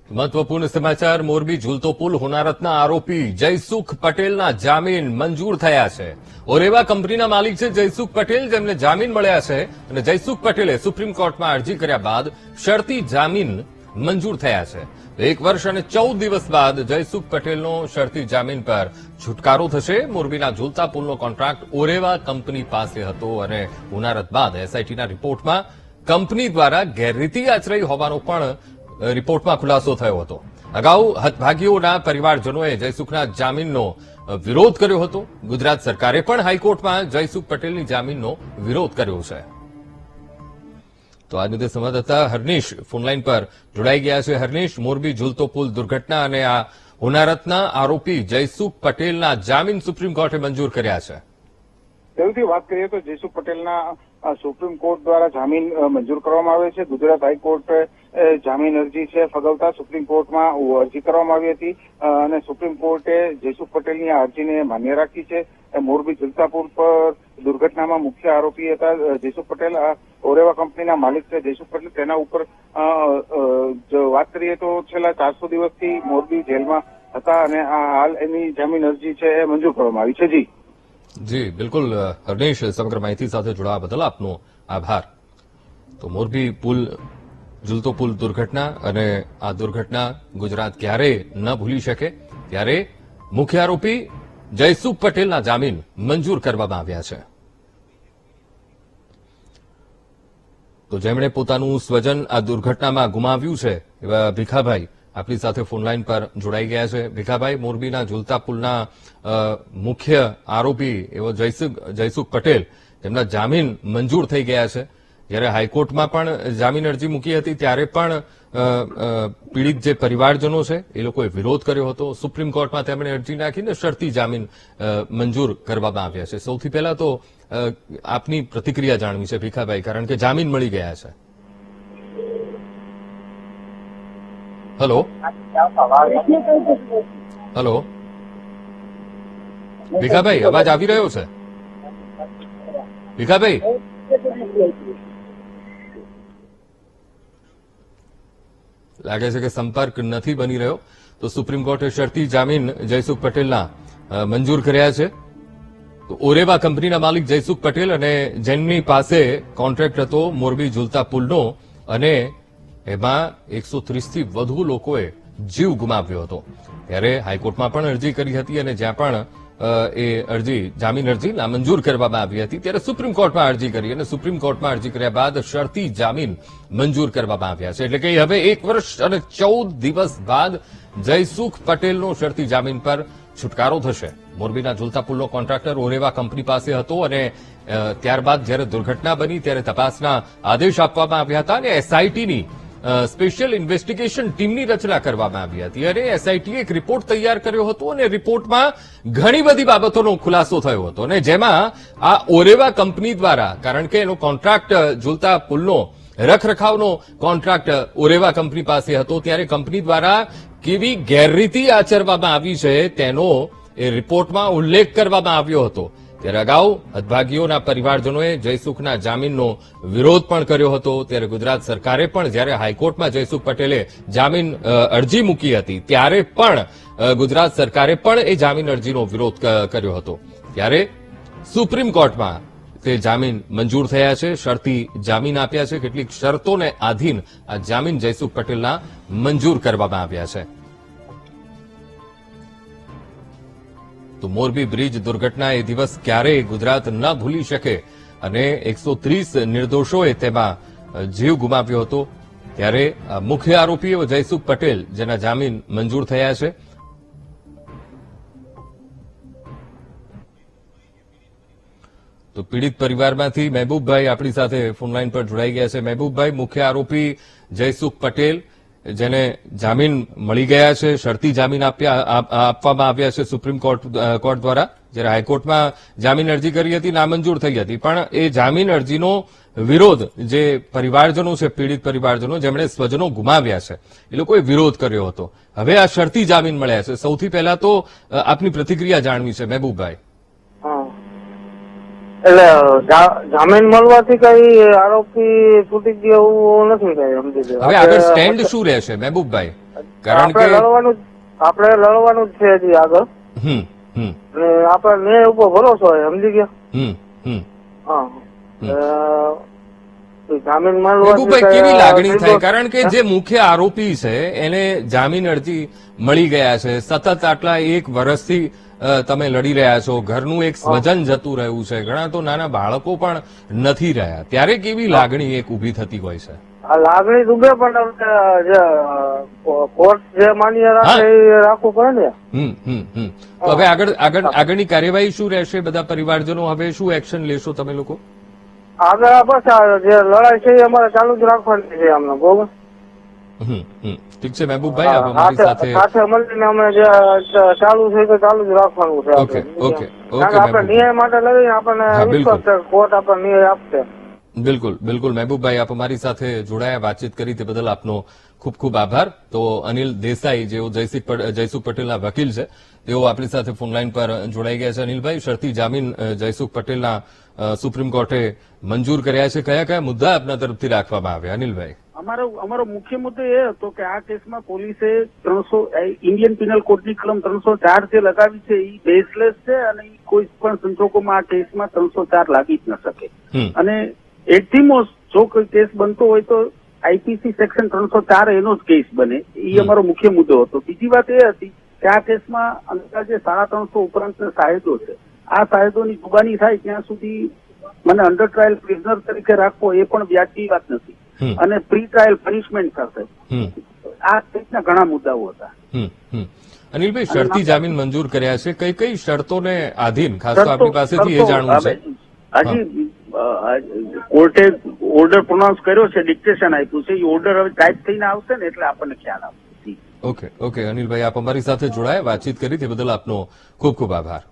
મહત્વપૂર્ણ સમાચાર મોરબી ઝૂલતો પુલ હોનારતના આરોપી જયસુખ પટેલના જામીન મંજૂર થયા છે। ઓરેવા કંપનીના માલિક છે જયસુખ પટેલ, જેમને જામીન મળ્યા છે અને જયસુખ પટેલે સુપ્રીમ કોર્ટમાં અરજી કર્યા બાદ શરતી જામીન મંજૂર થયા છે। 1 વર્ષ અને 14 દિવસ બાદ જયસુખ પટેલનો શરતી જામીન પર છુટકારો થશે। મોરબીના ઝૂલતા પુલનો કોન્ટ્રાક્ટ ઓરેવા કંપની પાસે હતો અને હોનારત બાદ એસઆઈટીના રિપોર્ટમાં કંપની દ્વારા ગેરરીતિ આચરાઈ હોવાનો પણ રિપોર્ટમાં ખુલાસો થયો હતો। અગાઉ હતભાગીઓના પરિવારજનોએ જયસુખના જામીનનો વિરોધ કર્યો હતો। ગુજરાત સરકારે પણ હાઈકોર્ટમાં જયસુખ પટેલની જામીનનો વિરોધ કર્યો છે। તો આ મુદ્દે સંવાદદાતા હર્નિશ ફોનલાઈન પર જોડાઈ ગયા છે। હર્નિશ, મોરબી ઝૂલતો પુલ દુર્ઘટના અને આ હોનારતના આરોપી જયસુખ પટેલના જામીન સુપ્રીમ કોર્ટે મંજૂર કર્યા છે। તેવી વાત કરીએ તો જયસુખ પટેલના સુપ્રીમ કોર્ટ દ્વારા જામીન મંજૂર કરવામાં આવે છે। ગુજરાત હાઈકોર્ટે જામીન અરજી છે ફગાવતા સુપ્રીમ કોર્ટમાં અરજી કરવામાં આવી હતી અને સુપ્રીમ કોર્ટે જયસુખ પટેલની આ અરજીને માન્ય રાખી છે। મોરબી ઝૂલતા પુલ પર દુર્ઘટનામાં મુખ્ય આરોપી હતા જયસુખ પટેલ, ઓરેવા કંપનીના માલિક છે જયસુખ પટેલ। તેના ઉપર જો વાત કરીએ તો છેલ્લા 400 દિવસથી મોરબી જેલમાં હતા અને હાલ એની જામીન અરજી છે એ મંજૂર કરવામાં આવી છે। જી બિલકુલ હર્નિશ, સમગ્ર માહિતી સાથે જોડાવા બદલ આપનો આભાર। તો મોરબી પુલ ઝૂલતો પુલ દુર્ઘટના અને આ દુર્ઘટના ગુજરાત ક્યારેય ન ભૂલી શકે, ત્યારે મુખ્ય આરોપી જયસુખ પટેલના જામીન મંજૂર કરવામાં આવ્યા છે। તો જેમણે પોતાનું સ્વજન આ દુર્ઘટનામાં ગુમાવ્યું છે એવા ભીખાભાઈ આપણી સાથે ફોનલાઈન પર જોડાઈ ગયા છે। ભીખાભાઈ, મોરબીના ઝૂલતા પુલના મુખ્ય આરોપી એવો જયસુખ પટેલ, તેમના જામીન મંજૂર થઈ ગયા છે। જ્યારે હાઈકોર્ટમાં પણ જામીન અરજી મૂકી હતી ત્યારે પણ પીડિત જે પરિવારજનો છે એ લોકોએ વિરોધ કર્યો હતો। સુપ્રીમ કોર્ટમાં તેમણે અરજી નાખીને શરતી જામીન મંજૂર કરવામાં આવ્યા છે। સૌથી પહેલા તો આપની પ્રતિક્રિયા જાણવી છે ભીખાભાઈ, કારણ કે જામીન મળી ગયા છે। હેલો હેલો ભીખાભાઈ, અવાજ આવી રહ્યો છે? ભીખાભાઈ, લાગે છે કે સંપર્ક નથી બની રહ્યો। તો સુપ્રીમ કોર્ટે શરતી જામીન જયસુખ પટેલના મંજૂર કર્યા છે। તો ઓરેવા કંપનીના માલિક જયસુખ પટેલ અને જેમની પાસે કોન્ટ્રાક્ટ હતો મોરબી ઝૂલતા પુલનો, અને એમાં 130 થી વધુ લોકોએ જીવ ગુમાવ્યો હતો, ત્યારે હાઈકોર્ટમાં પણ અરજી કરી હતી અને જ્યાં પણ એ અરજી જામીન અરજી નામંજૂર કરવામાં આવી હતી ત્યારે સુપ્રીમ કોર્ટમાં અરજી કરી અને સુપ્રીમ કોર્ટમાં અરજી કર્યા બાદ શરતી જામીન મંજૂર કરવામાં આવ્યા છે। એટલે કે હવે 1 વર્ષ અને 14 દિવસ બાદ જયસુખ પટેલનો શરતી જામીન પર છુટકારો થશે। મોરબીના ઝૂલતા પુલનો કોન્ટ્રાક્ટર ઓરેવા કંપની પાસે હતો અને ત્યારબાદ જ્યારે દુર્ઘટના બની ત્યારે તપાસના આદેશ આપવામાં આવ્યા હતા અને એસઆઈટીની સ્પેશિયલ ઇન્વેસ્ટિગેશન ટીમની રચના કરવામાં આવી હતી અને એસઆઈટીએ એક રિપોર્ટ તૈયાર કર્યો હતો અને રિપોર્ટમાં ઘણી બધી બાબતોનો ખુલાસો થયો હતો અને જેમાં આ ઓરેવા કંપની દ્વારા, કારણ કે એનો કોન્ટ્રાક્ટ ઝૂલતા પુલનો રખરખાવનો કોન્ટ્રાક્ટ ઓરેવા કંપની પાસે હતો, ત્યારે કંપની દ્વારા કેવી ગેરરીતિ આચરવામાં આવી છે તેનો એ રિપોર્ટમાં ઉલ્લેખ કરવામાં આવ્યો હતો। ત્યારે અગાઉ હતભાગીઓના પરિવારજનોએ જયસુખના જામીનનો વિરોધ પણ કર્યો હતો। ત્યારે ગુજરાત સરકારે પણ જ્યારે હાઈકોર્ટમાં જયસુખ પટેલે જામીન અરજી મૂકી હતી ત્યારે પણ ગુજરાત સરકારે પણ એ જામીન અરજીનો વિરોધ કર્યો હતો। ત્યારે સુપ્રીમ કોર્ટમાં તે જામીન મંજૂર થયા છે, શરતી જામીન આપ્યા છે। કેટલીક શરતોને આધીન આ જામીન જયસુખ પટેલના મંજૂર કરવામાં આવ્યા છે। તો મોરબી બ્રિજ દુર્ઘટના એ દિવસ ક્યારેય ગુજરાત ન ભૂલી શકે અને 130 નિર્દોષોએ તેમાં જીવ ગુમાવ્યો હતો, ત્યારે મુખ્ય આરોપી જયસુખ પટેલ જેના જામીન મંજૂર થયા છે। તો પીડિત પરિવારમાંથી મહેબૂબભાઈ આપણી સાથે ફોનલાઈન પર જોડાઈ ગયા છે। મહેબૂબભાઈ, મુખ્ય આરોપી જયસુખ પટેલ, જેને જામીન મળી ગયા છે, શરતી જામીન આપવામાં આવ્યા છે સુપ્રીમ કોર્ટ દ્વારા, જ્યારે હાઈકોર્ટમાં જામીન અરજી કરી હતી, નામંજૂર થઈ હતી, પણ એ જામીન અરજીનો વિરોધ જે પરિવારજનો છે, પીડિત પરિવારજનો જેમણે સ્વજનો ગુમાવ્યા છે, એ લોકોએ વિરોધ કર્યો હતો। હવે આ શરતી જામીન મળ્યા છે। સૌથી પહેલા તો આપની પ્રતિક્રિયા જાણવી છે મહેબૂબભાઈ। એટલે જામીન મળવાથી કઈ આરોપી છૂટી ગયો એવું નથી કઈ સમજી ગયો। હવે આગળ સ્ટેન્ડ શું રહેશે મહેબૂબભાઈ? કારણ કે આપણે લડવાનું જ છે હજી આગળ, હમ હમ અને આપણે ન્યાય ઉપર ભરોસો હોય, સમજી ગયા? હમ હમ હા. જામીન મહેબૂબભાઈ, કેવી લાગણી થાય? કારણ કે જે મુખ્ય આરોપી છે એને જામીન અરજી મળી ગયા છે, સતત આટલા 1 વર્ષથી તમે લડી રહ્યા છો, ઘરનું એક સ્વજન જતું રહ્યું છે, ઘણા તો નાના બાળકો પણ નથી રહ્યા, ત્યારે કેવી લાગણી એક ઉભી થતી હોય છે? આ લાગણી ડૂબે, પણ જે કોર્ટ જે માન્ય રાખે એ રાખવું પડે ને. તો હવે આગળની કાર્યવાહી શું રહેશે? બધા પરિવારજનો હવે શું એક્શન લેશો તમે લોકો? આગળ બસ આ જે લડાઈ છે એ અમારે ચાલુ જ રાખવાની છે અમને. બરોબર, ઠીક છે મહેબૂબભાઈ, આપ અમારી સાથે સાથે મળીને અમે જે ચાલુ છે તો ચાલુ જ રાખવાનું છે. ઓકે ઓકે કારણ કે આપણે ન્યાય માટે લડીને આપણને વિશ્વાસ છે કોર્ટ આપણને ન્યાય આપશે. બિલકુલ બિલકુલ મહેબૂબભાઈ, આપ અમારી સાથે જોડાયા, વાતચીત કરી તે બદલ આપનો ખૂબ ખૂબ આભાર. તો અનિલ દેસાઈ, જેઓ જયસુખ પટેલના વકીલ છે, તેઓ આપણી સાથે ફોનલાઈન પર જોડાઈ ગયા છે. અનિલભાઈ, શરતી જામીન જયસુખ પટેલના સુપ્રીમ કોર્ટે મંજૂર કર્યા છે, કયા કયા મુદ્દા આપના તરફથી રાખવામાં આવ્યા? અનિલભાઈ, અમારો મુખ્ય મુદ્દો એ હતો કે આ કેસમાં પોલીસે ઇન્ડિયન પિનલ કોડની કલમ 304 જે લગાવી છે એ બેઝલેસ છે, અને એ કોઈ પણ સંજોગોમાં આ કેસમાં 304 લાગી જ ન શકે. અને એટમોસ્ટ જો કોઈ કેસ બનતો હોય તો આઈપીસી સેક્શન 304 એનો જ કેસ બને, એ અમારો મુખ્ય મુદ્દો હતો. બીજી વાત એ હતી કે આ કેસમાં અંદાજે 350 ઉપરાંતના સાહેદો છે. આ સાહેદોની જુબાની થાય ત્યાં સુધી મને અંડર ટ્રાયલ પ્રિઝનર તરીકે રાખવો એ પણ વ્યાજબી વાત નથી, અને પ્રી ટ્રાયલ પનિશમેન્ટ થશે. આ રીતના ઘણા મુદ્દાઓ હતા. અનિલભાઈ, શરતી જામીન મંજૂર કર્યા છે, કઈ કઈ શરતોને આધીન? ખાસ તો આપણી પાસેથી એ જાણવું છે. હજી કોર્ટે ઓર્ડર પ્રોનાઉન્સ કર્યો છે, ડિક્ટેશન આપ્યું છે, એ ઓર્ડર હવે ટાઈપ થઈને આવશે ને એટલે આપણને ખ્યાલ આવશે. ઓકે ઓકે અનિલભાઈ, આપ અમારી સાથે જોડાયા, વાતચીત કરી તે બદલ આપનો ખૂબ ખૂબ આભાર.